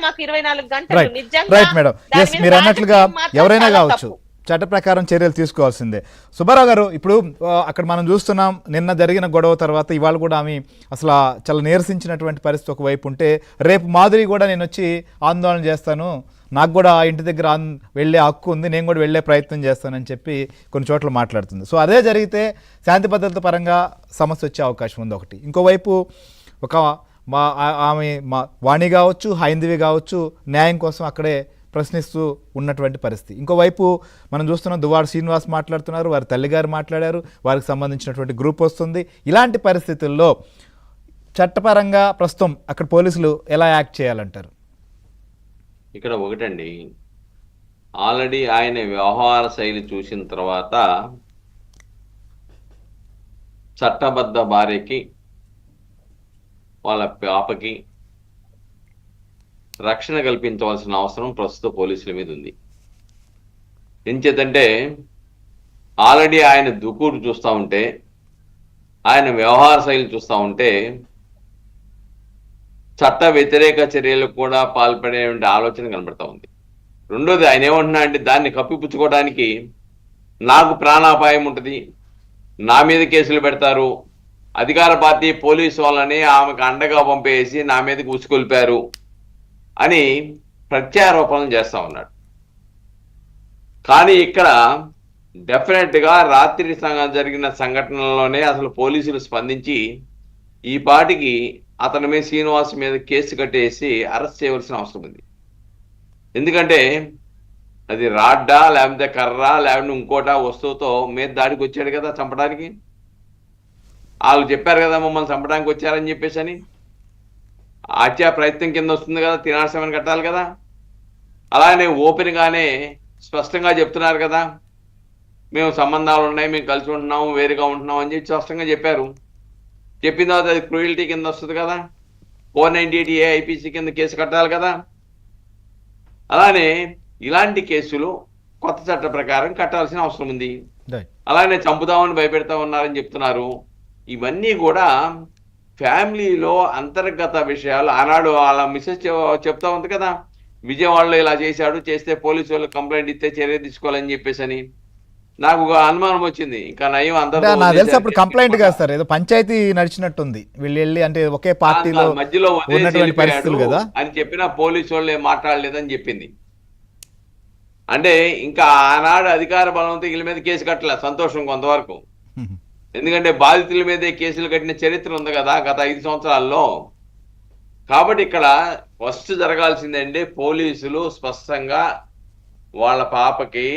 మాకు 24 గంటలు నిజంగా. రైట్ మేడం, మీరు అన్నట్లుగా ఎవరైనా కావచ్చు, చట్ట ప్రకారం చర్యలు తీసుకోవాల్సిందే. సుబ్బారావు గారు, ఇప్పుడు అక్కడ మనం చూస్తున్నాం, నిన్న జరిగిన గొడవ తర్వాత ఇవాళ కూడా ఆమె అసలు చాలా నీరసించినటువంటి పరిస్థితి ఒకవైపు ఉంటే, రేపు మాధురి కూడా నేను వచ్చి ఆందోళన చేస్తాను, నాకు కూడా ఆ ఇంటి దగ్గర వెళ్ళే హక్కు ఉంది, నేను కూడా వెళ్ళే ప్రయత్నం చేస్తానని చెప్పి కొన్ని చోట్ల మాట్లాడుతుంది. సో అదే జరిగితే శాంతి భద్రత పరంగా సమస్య వచ్చే అవకాశం ఉంది ఒకటి. ఇంకోవైపు ఆమె వాణి కావచ్చు, హైందవి కావచ్చు, న్యాయం కోసం అక్కడే ప్రశ్నిస్తూ ఉన్నటువంటి పరిస్థితి. ఇంకోవైపు మనం చూస్తున్నాం, దువ్వాడ శ్రీనివాస్ మాట్లాడుతున్నారు, వారి తల్లిగారు మాట్లాడారు, వారికి సంబంధించినటువంటి గ్రూప్ వస్తుంది. ఇలాంటి పరిస్థితుల్లో చట్టపరంగా ప్రస్తుతం అక్కడ పోలీసులు ఎలా యాక్ట్ చేయాలంటారు? ఇక్కడ ఒకటండి, ఆల్రెడీ ఆయన వ్యవహార శైలి చూసిన తర్వాత చట్టబద్ధ భార్యకి వాళ్ళ పాపకి రక్షణ కల్పించవలసిన అవసరం ప్రస్తుత పోలీసుల మీద ఉంది. ఎంచేతంటే ఆల్రెడీ ఆయన దుకూరు చూస్తూ ఉంటే, ఆయన వ్యవహార శైలి చూస్తూ ఉంటే చట్ట వ్యతిరేక చర్యలకు కూడా పాల్పడే ఆలోచన కనబడతా ఉంది. రెండోది, ఆయన ఏమంటున్నా అంటే దాన్ని కప్పిపుచ్చుకోవడానికి నాకు ప్రాణాపాయం ఉంటుంది, నా మీద కేసులు పెడతారు, అధికార పార్టీ పోలీసు వాళ్ళని ఆమెకు అండగా పంపేసి నా మీదకి ఉసుకొల్పారు అని ప్రత్యారోపణలు చేస్తా ఉన్నాడు. కానీ ఇక్కడ డెఫినెట్గా రాత్రి జరిగిన సంఘటనలోనే అసలు పోలీసులు స్పందించి ఈ పాటికి అతని మీద, శ్రీనివాస్ మీద కేసు కట్టేసి అరెస్ట్ చేయవలసిన అవసరం ఉంది. ఎందుకంటే అది రాడ్డా లేకపోతే కర్రా లేకపోతే ఇంకోటా వస్తువుతో మీద దాడికి వచ్చాడు కదా చంపడానికి. వాళ్ళు చెప్పారు కదా మమ్మల్ని చంపడానికి వచ్చారని చెప్పేసి అని. హత్యా ప్రయత్నం కింద వస్తుంది కదా, తినాల్సిన కట్టాలి కదా. అలానే ఓపెన్గానే స్పష్టంగా చెప్తున్నారు కదా, మేము సంబంధాలు ఉన్నాయి, మేము కలిసి ఉంటున్నాము, వేరుగా ఉంటున్నాం అని చెప్పి స్పష్టంగా చెప్పారు. చెప్పిన తర్వాత అది క్రూయల్టీ కింద వస్తుంది కదా, 498 ఐపీసీ కింద కేసు కట్టాలి కదా. అలానే ఇలాంటి కేసులు కొత్త చట్ట ప్రకారం కట్టాల్సిన అవసరం ఉంది. అలానే చంపుదామని భయపెడతా ఉన్నారని చెప్తున్నారు. ఇవన్నీ కూడా ఫ్యామిలీలో అంతర్గత విషయాలు. ఆనాడు వాళ్ళ మిసెస్ చెప్తా ఉంది కదా, విజయవాడలో ఇలా చేశాడు, చేస్తే పోలీసు వాళ్ళు కంప్లైంట్ ఇస్తే చర్య తీసుకోవాలని చెప్పేసి అని. నాకు ఒక అనుమానం వచ్చింది, ఇంకా నయం అందరూ అప్పుడు కంప్లైంట్ కాదు సార్, ఏదో పంచాయతీ నడిచినట్టుంది, వీళ్ళు వెళ్ళి అంటే ఒకే పార్టీలో మధ్యలో కదా అని చెప్పిన పోలీసు వాళ్ళు ఏం మాట్లాడలేదని చెప్పింది. అంటే ఇంకా ఆనాడు అధికార బలంతో వీళ్ళ మీద కేసు కట్టలే, సంతోషం కొంతవరకు. ఎందుకంటే బాధితుల మీదే కేసులు కట్టిన చరిత్ర ఉంది కదా గత 5 సంవత్సరాల్లో. కాబట్టి ఇక్కడ ఫస్ట్ జరగాల్సిందంటే పోలీసులు స్పష్టంగా వాళ్ళ పాపకి